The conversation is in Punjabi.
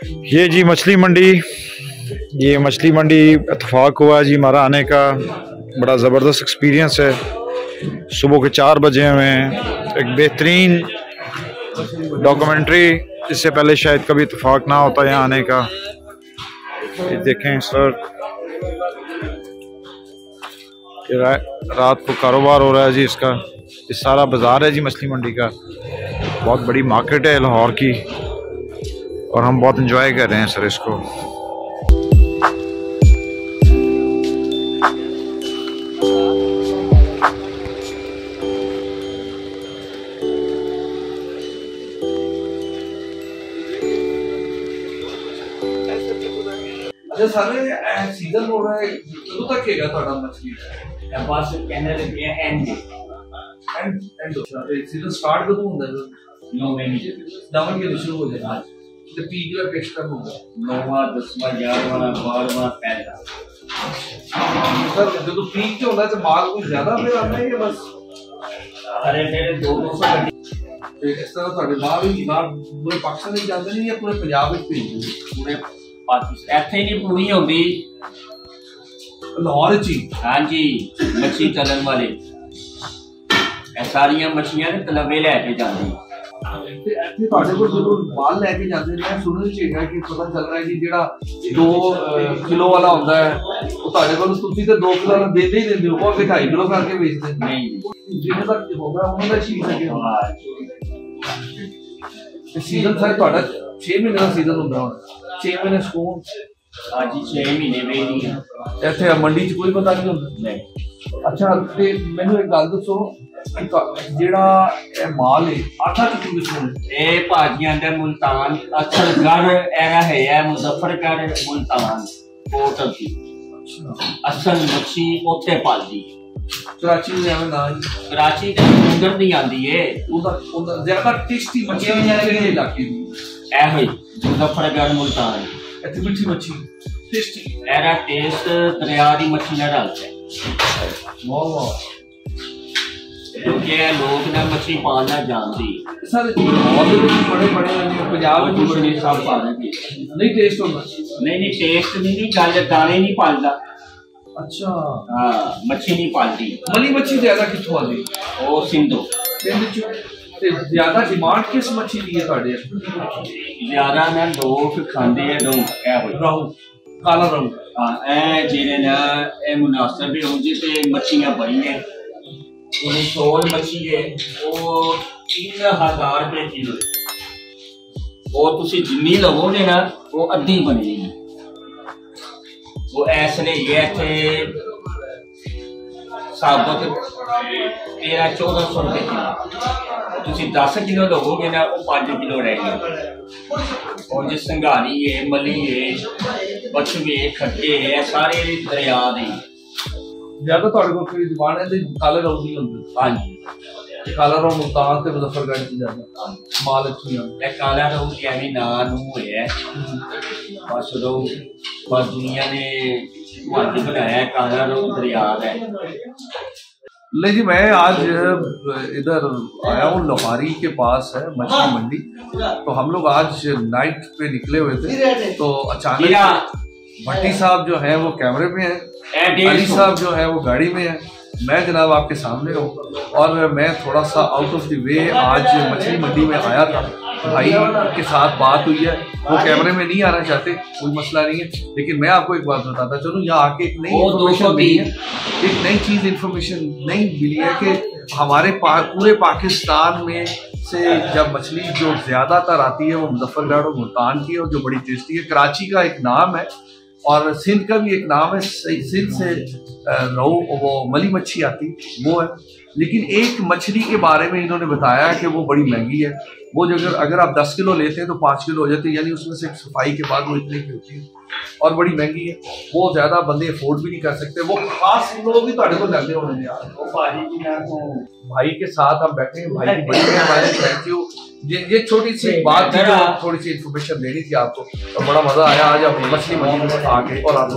ये जी मछली मंडी, ये मछली मंडी इत्तेफाक हुआ जी हमारा आने का। बड़ा ज़बरदस्त एक्सपीरियंस है। सुबह के 4 बजे हुए हैं। एक बेहतरीन डॉक्यूमेंट्री, इससे पहले शायद कभी इत्तेफाक ना होता यहाँ आने का। ये देखें सर, रात को कारोबार हो रहा है जी इसका। ये सारा बाज़ार है जी मछली मंडी का। बहुत बड़ी मार्केट है लाहौर की और हम बहुत इंजॉय कर रहे हैं सर इसको। अच्छा सारे सीजन हो रहा है, कਦੋਂ तक ਹੈਗਾ ਤੁਹਾਡਾ ਮਛਲੀ ਦਾ? ਬਸ ਕਹਿੰਦੇ ਲੱਗੇ ਐਂਡ ਸੀਜ਼ਨ ਸਟਾਰਟ ਕਦੋਂ ਹੁੰਦਾ ਹੈ? 9 ਮਹੀਨੇ ਨਵਾਂ ਮਹੀਨਾ ਸ਼ੁਰੂ ਹੋ ਜਾਂਦਾ ਹੈ ਤੇ ਪੀਕ ਦਾ ਕਿਸ ਟਾਈਮ ਹੁੰਦਾ? 9ਵਾਂ 10ਵਾਂ 11ਵਾਂ 12ਵਾਂ ਪਹਿਲਾ। ਸਰ ਜਦੋਂ ਪੀਕ ਤੇ ਹੁੰਦਾ ਤੇ ਮਾਲ ਕੋਈ ਜ਼ਿਆਦਾ ਫਿਰ ਆਉਂਦਾ ਹੈ ਜਾਂ ਬਸ ਅਰੇ ਮੇਰੇ 200 ਗੱਡੀ ਤੇ ਇਸ ਤਰ੍ਹਾਂ ਤੁਹਾਡੇ ਬਾਹਰ ਵੀ ਪੂਰੇ ਪਾਕਿਸਤਾਨ ਵਿੱਚ ਜਾਂਦੇ ਨੇ ਜਾਂ ਪੂਰੇ ਪੰਜਾਬ ਵਿੱਚ ਭੇਜਦੇ? ਪੂਰੇ ਪਾਕਿਸਤਾਨ ਇੱਥੇ ਨਹੀਂ ਪੂਰੀ ਹੁੰਦੀ, ਲਾਹੌਰ 'ਚ ਹੀ। ਹਾਂਜੀ, ਮੱਛੀ ਚੱਲਣ ਵਾਲੇ ਇਹ ਸਾਰੀਆਂ ਮੱਛੀਆਂ ਨੇ ਤਲਵੇ ਲੈ ਕੇ ਜਾਂਦੇ। ਤੇ ਇੱਥੇ ਤੁਹਾਡੇ ਕੋਲ ਜਦੋਂ ਮਾਲ ਲੈ ਕੇ ਜਾਂਦੇ ਨੇ, ਸੁਣਨ ਚ ਹੈਗਾ ਕਿ ਪਤਾ ਚੱਲ ਰਿਹਾ ਕਿ ਜਿਹੜਾ 2 ਕਿਲੋ ਵਾਲਾ ਹੁੰਦਾ ਹੈ ਉਹ ਤੁਹਾਡੇ ਕੋਲ ਤੁਸੀਂ ਤੇ 2 ਕਿਲੋ ਵਾਲਾ ਦਿੰਦੇ ਹੀ ਦਿੰਦੇ ਹੋ, ਉਹ 2.5 ਕਿਲੋ ਕਰਕੇ ਵੇਚਦੇ ਨਹੀਂ। ਜਿਹਨੇ ਤੱਕ ਹੋਗਾ ਉਹਨਾਂ ਦਾ ਚੀਜ਼ ਲੱਗੇ ਤੇ ਸੀਜ਼ਨ ਸਾਰਾ ਤੁਹਾਡਾ 6 ਮਹੀਨੇ ਦਾ ਸੀਜ਼ਨ ਹੁੰਦਾ ਹੁਣ। 6 ਮਹੀਨੇ ਸਕੂਨ ਅੱਜ 6 ਮਹੀਨੇ ਵੇਚਦੀ ਆ ਇੱਥੇ ਮੰਡੀ 'ਚ ਕੋਈ ਪਤਾ ਨਹੀਂ ਹੁੰਦਾ। ਨਹੀਂ। ਅੱਛਾ ਤੇ ਮੈਨੂੰ ਇੱਕ ਗੱਲ ਦੱਸੋ, ਜਿਹੜਾ ਇਹ ਮਾਲ ਹੈ ਆਟਾ ਕਿੱਥੋਂ ਕਿੱਥੋਂ? ਇਹ ਭਾਜੀਆਂ ਦੇ ਮੁਲਤਾਨ ਅਸਲਗੜ੍ਹ ਐਰਾ ਹੈ ਮੁਜ਼ੱਫਰਗੜ੍ਹ ਮੁਲਤਾਨ ਕੋਟਲ ਦੀ ਅਸਲ ਮੱਛੀ ਉੱਥੇ ਪਾਲਦੀ। ਕਰਾਚੀ ਨੂੰ ਐਵੇਂ ਨਾ ਕਰਾਚੀ ਦੇ ਅੰਦਰ ਨਹੀਂ ਆਉਂਦੀ ਏ। ਉਹਦਾ ਜ਼ਿਆਦਾ ਟੇਸਟੀ ਮੱਛੀ ਕਿਹੜੇ ਇਲਾਕੇ ਦੀ? ਇਹ ਹੋਈ ਮੁਜ਼ੱਫਰਗੜ੍ਹ ਮੁਲਤਾਨ। ਇੱਥੇ ਮਿੱਠੀ ਮੱਛੀ ਟੇਸਟੀ, ਇਹਦਾ ਟੇਸਟ ਦਰਿਆ ਦੀ ਮੱਛੀ ਨਾਲ ਰਲਦਾ ਹੈ। ਵਾਹ ਵਾਹ। ਕਿਉਂਕਿ ਲੋਕ ਨਾ ਮੱਛੀ ਪਾਲਣਾ ਜਾਣਦੇ ਸਰ ਬੜੇ ਪੰਜਾਬ ਵਿੱਚ ਬੜੇ ਸਭ ਪਾਲਣਗੇ। ਨਹੀਂ ਟੇਸਟ ਹੁੰਦਾ? ਨਹੀਂ ਟੇਸਟ ਨਹੀਂ, ਗੱਲ ਦਾਣੇ ਨਹੀਂ ਪਾਲਦਾ। ਅੱਛਾ ਹਾਂ, ਮੱਛੀ ਨਹੀਂ ਪਾਲਦੀ। ਮਲੀ ਮੱਛੀ ਜ਼ਿਆਦਾ ਕਿੱਥੋਂ ਆਉਂਦੀ? ਉਹ ਸਿੰਧੂ ਚ। ਤੇ ਜ਼ਿਆਦਾ ਡਿਮਾਂਡ ਕਿਸ ਮੱਛੀ ਦੀ ਹੈ ਤੁਹਾਡੇ? ਜ਼ਿਆਦਾ ਨਾ ਲੋਕ ਖਾਂਦੇ ਆ ਰਾਹੂ, ਕਾਲਾ ਰਾਹੂ। ਹਾਂ, ਇਹ ਜਿਹੜੇ ਨਾ ਇਹ ਮੁਨਾਸਬ ਹੈ ਉਂਝ ਤੇ ਮੱਛੀਆਂ ਬੜੀਆਂ। ਇਹ ਸੋਲ ਮੱਛੀ ਹੈ, ਉਹ 3000 ਰੁਪਏ ਕਿਲੋ ਹੈ। ਉਹ ਤੁਸੀਂ ਜਿੰਨੀ ਲਵੋਗੇ ਨਾ ਉਹ ਅੱਧੀ ਬਣੇਗੀ। ਉਹ ਐਸਨੇ ਇਹ ਇੱਥੇ ਸਾਬਤ 1300-1400 ਰੁਪਏ ਕਿਲੋ। ਤੁਸੀਂ 10 ਕਿਲੋ ਲਵੋਗੇ ਨਾ ਉਹ 5 ਕਿਲੋ ਰਹੇਗੀ। और जो संघारी है, मली है, बछवे, खट्टे है, सारे दरिया दे। ज्यादा ਤੁਹਾਡੇ ਕੋਲ ਕੋਈ ਦੁਕਾਨ ਹੈ ਤੇ ਕਾਲੇ ਰੌਂ ਦੀ ਹੁੰਦੀ? ਹਾਂਜੀ, ਕਾਲਾ ਰੌਂ ਮੁਲਤਾਨ ਤੇ ਮੁਜ਼ੱਫਰਗੜ੍ਹ ਦੀ ਜ਼ਿਆਦਾ ਮਾਲ ਇੱਥੋਂ ਆਉਂਦਾ। ਇਹ ਕਾਲਾ ਰੌਂ ਐਵੇਂ ਨਾਂ ਨੂੰ ਹੋਇਆ ਬਸ ਰੌਂ, ਬਸ ਦੁਨੀਆ ने वाद बनाया काला रौं दरिया है। नहीं जी, मैं आज इधर आया हूँ, लोहारी के पास है मछली मंडी। तो हम लोग आज नाइट पे निकले हुए थे, तो अचानक भट्टी साहब जो है वो कैमरे में है, अली साहब जो है वो गाड़ी में है, मैं जनाब आपके सामने हूँ। और मैं थोड़ा सा आउट ऑफ द वे आज मछली मंडी में आया था। भाई के साथ बात हुई है, वो कैमरे में नहीं आना चाहते, कोई मसला नहीं है। लेकिन मैं आपको एक बात बताता चलूँ, यहाँ आके एक नई इन्फॉर्मेशन मिली है, एक नई चीज़ इन्फॉर्मेशन नहीं मिली है कि हमारे पूरे पाकिस्तान में से जब मछली जो ज़्यादातर आती है वो मुजफ्फरगढ़ और मुल्तान की है, और जो बड़ी टेस्टी है। कराची का एक नाम है और सिंध का भी एक नाम है। सिंध से रोहू वो मली मच्छी आती वो है। लेकिन एक मछली के बारे में इन्होंने बताया कि वो बड़ी महंगी है। वो अगर आप 10 किलो लेते हैं तो 5 किलो हो जाती है, यानी उसमें से सफाई के बाद वो इतने की होती है और बड़ी महंगी है। वो ज़्यादा बंदे अफोर्ड भी नहीं कर सकते। वो खास लोग भी थोड़े को लगे होने यार। वो भाई के साथ हम बैठे हैं, भाई की बड़ी मेहरबानी, थैंक यू। ये छोटी सी बात थी, थोड़ी सी इन्फॉर्मेशन देनी थी आपको, और बड़ा मजा आया आज आप मछली मंडी में आके। और आप